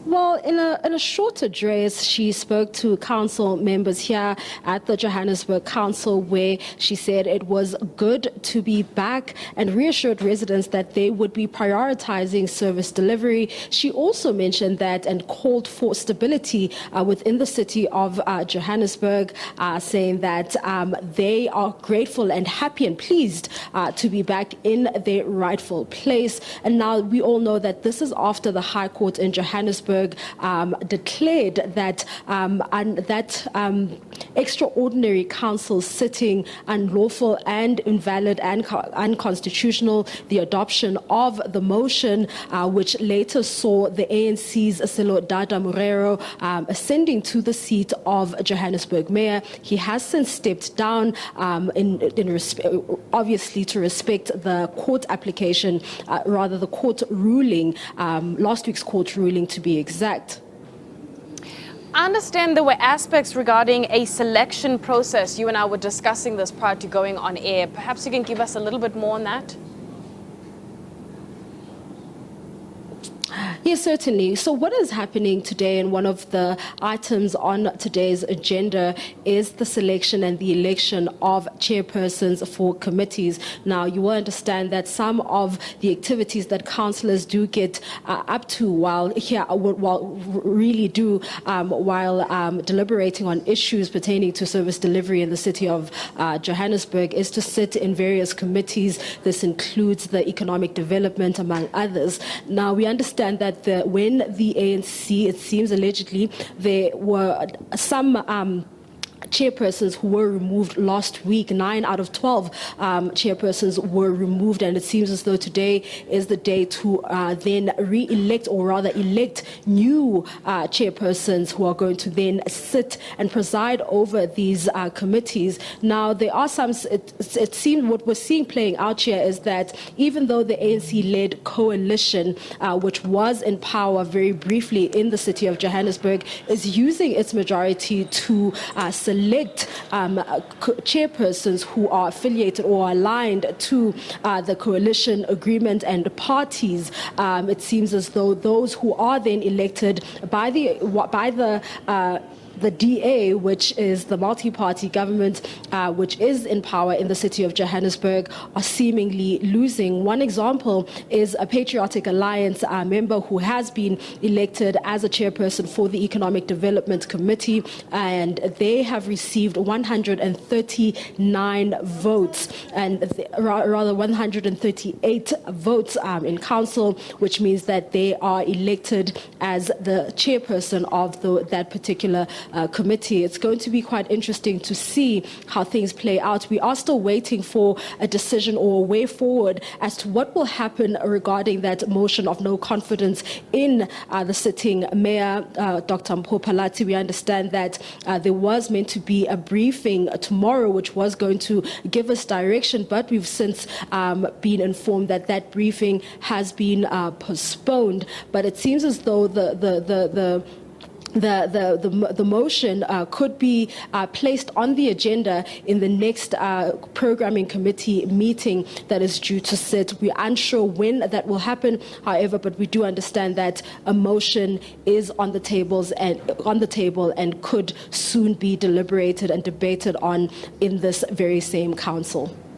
Well, in a short address, she spoke to council members here at the Johannesburg Council, where she said it was good to be back and reassured residents that they would be prioritizing service delivery. She also mentioned that and called for stability within the city of Johannesburg, saying that they are grateful and happy and pleased to be back in their rightful place. And now we all know that this is after the High Court in Johannesburg declared that extraordinary council sitting unlawful and invalid and unconstitutional. The adoption of the motion, which later saw the ANC's Sello Dada Morero ascending to the seat of Johannesburg Mayor. He has since stepped down, obviously to respect the court application, the court ruling, last week's court ruling to be exact. I understand there were aspects regarding a selection process. You and I were discussing this prior to going on air. Perhaps you can give us a little bit more on that? Yes, certainly. So what is happening today, and one of the items on today's agenda, is the selection and the election of chairpersons for committees. Now, you will understand that some of the activities that councillors do get up to while deliberating on issues pertaining to service delivery in the city of Johannesburg is to sit in various committees. This includes the economic development, among others. Now, we understand that when the ANC, it seems allegedly, there were some chairpersons who were removed last week. 9 out of 12 chairpersons were removed, and it seems as though today is the day to then re-elect, or rather elect new chairpersons who are going to then sit and preside over these committees. Now, there are some, it seems what we're seeing playing out here is that even though the ANC-led coalition, which was in power very briefly in the city of Johannesburg, is using its majority to select chairpersons who are affiliated or aligned to the coalition agreement and parties. It seems as though those who are then elected by the DA, which is the multi-party government, which is in power in the city of Johannesburg, are seemingly losing. One example is a Patriotic Alliance member who has been elected as a chairperson for the Economic Development Committee, and they have received 139 votes, and rather 138 votes in council, which means that they are elected as the chairperson of that particular committee. It's going to be quite interesting to see how things play out. We are still waiting for a decision or a way forward as to what will happen regarding that motion of no confidence in the sitting mayor, Dr. Mpho Phalatse. We understand that there was meant to be a briefing tomorrow, which was going to give us direction, but we've since been informed that that briefing has been postponed. But it seems as though the motion could be placed on the agenda in the next programming committee meeting that is due to sit. We're unsure when that will happen, however, but we do understand that a motion is on the table and could soon be deliberated and debated on in this very same council.